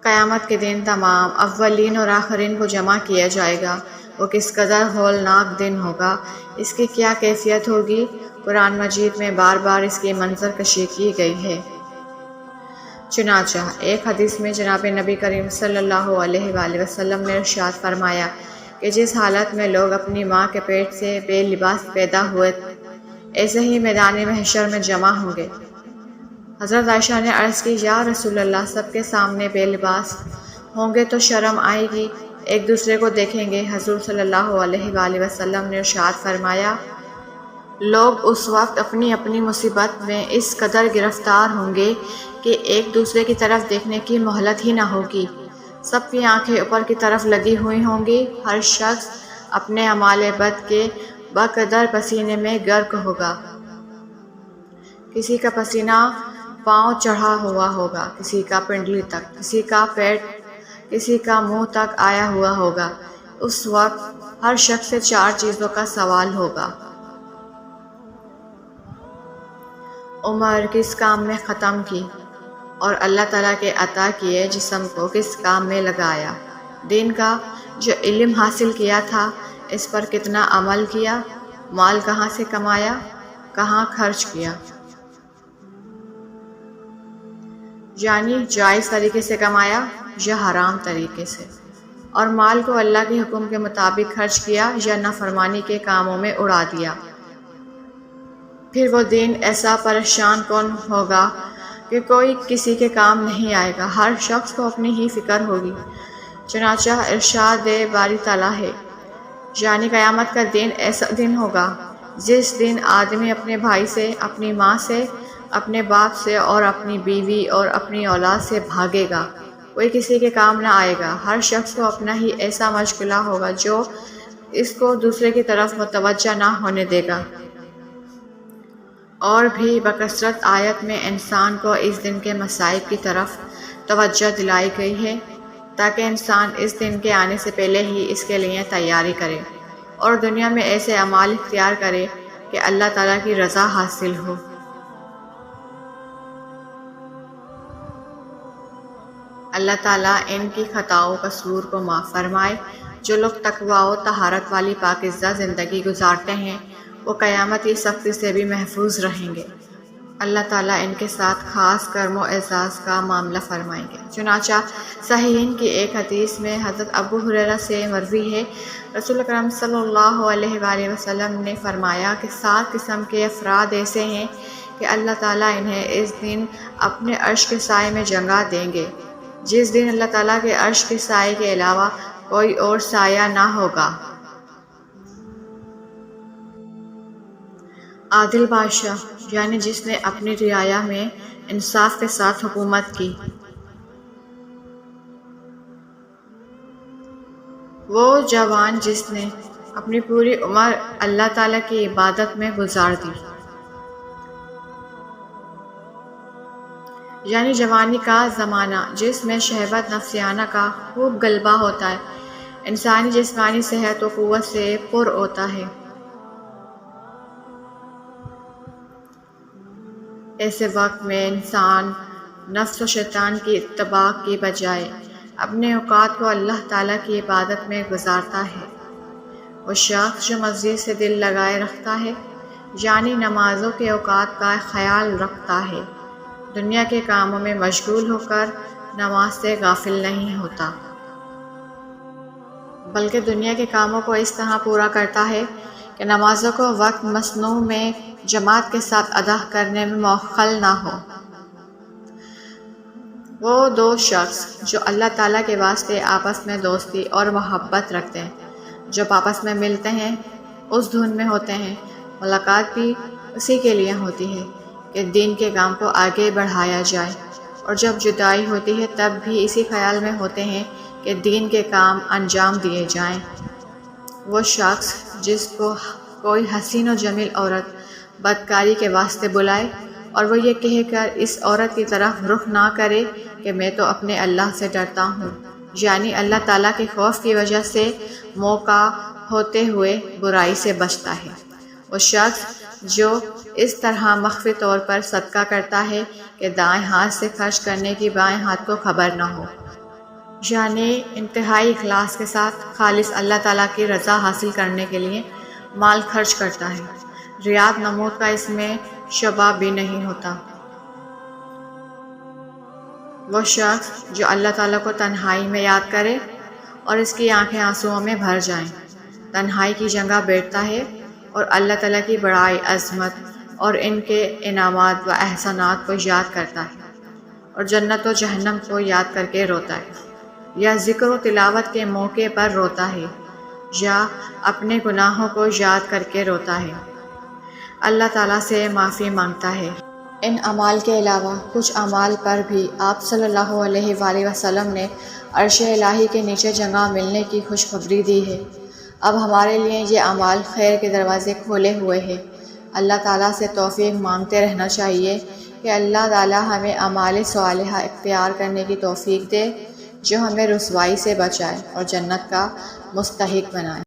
قیامت کے دن تمام اولین اور آخرین کو جمع کیا جائے گا۔ وہ کس قدر ہولناک دن ہوگا، اس کی کیا کیفیت ہوگی۔ قرآن مجید میں بار بار اس کی منظر کشی کی گئی ہے۔ چنانچہ ایک حدیث میں جناب نبی کریم صلی اللہ علیہ وآلہ وسلم نے ارشاد فرمایا کہ جس حالت میں لوگ اپنی ماں کے پیٹ سے بے لباس پیدا ہوئے ایسے ہی میدان محشر میں جمع ہوں گے۔ حضرت عائشہ نے عرض کی، یا رسول اللہ، سب کے سامنے بے لباس ہوں گے تو شرم آئے گی، ایک دوسرے کو دیکھیں گے۔ حضور صلی اللہ علیہ وآلہ وسلم نے ارشاد فرمایا، لوگ اس وقت اپنی اپنی مصیبت میں اس قدر گرفتار ہوں گے کہ ایک دوسرے کی طرف دیکھنے کی مہلت ہی نہ ہوگی۔ سب کی آنکھیں اوپر کی طرف لگی ہوئی ہوں گی۔ ہر شخص اپنے اعمال بد کے بقدر پسینے میں غرق ہوگا۔ کسی کا پسینہ پاؤں چڑھا ہوا ہوگا، کسی کا پنڈلی تک، کسی کا پیٹ، کسی کا منہ تک آیا ہوا ہوگا۔ اس وقت ہر شخص سے 4 چیزوں کا سوال ہوگا۔ عمر کس کام میں ختم کی اور اللہ تعالیٰ کے عطا کیے جسم کو کس کام میں لگایا۔ دین کا جو علم حاصل کیا تھا اس پر کتنا عمل کیا۔ مال کہاں سے کمایا، کہاں خرچ کیا، یعنی جائز طریقے سے کمایا یا حرام طریقے سے، اور مال کو اللہ کے حکم کے مطابق خرچ کیا یا نافرمانی کے کاموں میں اڑا دیا۔ پھر وہ دین ایسا پریشان کن ہوگا کہ کوئی کسی کے کام نہیں آئے گا، ہر شخص کو اپنی ہی فکر ہوگی۔ چنانچہ ارشاد باری تعالیٰ ہے، یعنی قیامت کا دن ایسا دن ہوگا جس دن آدمی اپنے بھائی سے، اپنی ماں سے، اپنے باپ سے اور اپنی بیوی اور اپنی اولاد سے بھاگے گا، کوئی کسی کے کام نہ آئے گا۔ ہر شخص کو اپنا ہی ایسا مشغلہ ہوگا جو اس کو دوسرے کی طرف متوجہ نہ ہونے دے گا۔ اور بھی بکثرت آیت میں انسان کو اس دن کے مصائب کی طرف توجہ دلائی گئی ہے تاکہ انسان اس دن کے آنے سے پہلے ہی اس کے لیے تیاری کرے اور دنیا میں ایسے اعمال اختیار کرے کہ اللہ تعالیٰ کی رضا حاصل ہو۔ اللہ تعالیٰ ان کی خطاؤں قصور کو معاف فرمائے۔ جو لوگ تقویٰ و طہارت والی پاکیزہ زندگی گزارتے ہیں وہ قیامت کی سختی سے بھی محفوظ رہیں گے۔ اللہ تعالیٰ ان کے ساتھ خاص کرم و اعزاز کا معاملہ فرمائیں گے۔ چنانچہ صحیحین کی ایک حدیث میں حضرت ابو ہریرہ سے مروی ہے، رسول اکرم صلی اللہ علیہ وآلہ وسلم نے فرمایا کہ 7 قسم کے افراد ایسے ہیں کہ اللہ تعالیٰ انہیں اس دن اپنے عرش کے سائے میں جگہ دیں گے، جس دن اللہ تعالیٰ کے عرش کے سائے کے علاوہ کوئی اور سایہ نہ ہوگا۔ عادل بادشاہ، یعنی جس نے اپنی رعایا میں انصاف کے ساتھ حکومت کی۔ وہ جوان جس نے اپنی پوری عمر اللہ تعالیٰ کی عبادت میں گزار دی، یعنی جوانی کا زمانہ جس میں شہوت نفسیانہ کا خوب غلبہ ہوتا ہے، انسانی جسمانی صحت و قوت سے پر ہوتا ہے۔ ایسے وقت میں انسان نفس و شیطان کی اتباع کی بجائے اپنے اوقات کو اللہ تعالیٰ کی عبادت میں گزارتا ہے۔ وہ شخص جو مسجد سے دل لگائے رکھتا ہے، یعنی نمازوں کے اوقات کا خیال رکھتا ہے، دنیا کے کاموں میں مشغول ہو کر نماز سے غافل نہیں ہوتا، بلکہ دنیا کے کاموں کو اس طرح پورا کرتا ہے کہ نمازوں کو وقت مسنون میں جماعت کے ساتھ ادا کرنے میں مؤخر نہ ہو۔ وہ 2 شخص جو اللہ تعالیٰ کے واسطے آپس میں دوستی اور محبت رکھتے ہیں، جب آپس میں ملتے ہیں اس دھن میں ہوتے ہیں، ملاقات بھی اسی کے لیے ہوتی ہے کہ دین کے کام کو آگے بڑھایا جائے، اور جب جدائی ہوتی ہے تب بھی اسی خیال میں ہوتے ہیں کہ دین کے کام انجام دیے جائیں۔ وہ شخص جس کو کوئی حسین و جمیل عورت بدکاری کے واسطے بلائے اور وہ یہ کہہ کر اس عورت کی طرف رخ نہ کرے کہ میں تو اپنے اللہ سے ڈرتا ہوں، یعنی اللہ تعالیٰ کے خوف کی وجہ سے موقع ہوتے ہوئے برائی سے بچتا ہے۔ وہ شخص جو اس طرح مخفی طور پر صدقہ کرتا ہے کہ دائیں ہاتھ سے خرچ کرنے کی بائیں ہاتھ کو خبر نہ ہو، یعنی انتہائی اخلاص کے ساتھ خالص اللہ تعالیٰ کی رضا حاصل کرنے کے لیے مال خرچ کرتا ہے۔ ریاء نمود کا اس میں شبہ بھی نہیں ہوتا۔ وہ شخص جو اللہ تعالیٰ کو تنہائی میں یاد کرے اور اس کی آنکھیں آنسوؤں میں بھر جائیں، تنہائی کی جگہ بیٹھتا ہے اور اللہ تعالیٰ کی بڑائی، عظمت اور ان کے انعامات و احسانات کو یاد کرتا ہے اور جنت و جہنم کو یاد کر کے روتا ہے، یا ذکر و تلاوت کے موقع پر روتا ہے، یا اپنے گناہوں کو یاد کر کے روتا ہے، اللہ تعالیٰ سے معافی مانگتا ہے۔ ان اعمال کے علاوہ کچھ اعمال پر بھی آپ صلی اللہ علیہ وآلہ وسلم نے عرش الہی کے نیچے جگہ ملنے کی خوشخبری دی ہے۔ اب ہمارے لیے یہ اعمال خیر کے دروازے کھولے ہوئے ہیں۔ اللہ تعالیٰ سے توفیق مانگتے رہنا چاہیے کہ اللہ تعالیٰ ہمیں اعمال صالحہ اختیار کرنے کی توفیق دے جو ہمیں رسوائی سے بچائے اور جنت کا مستحق بنائے۔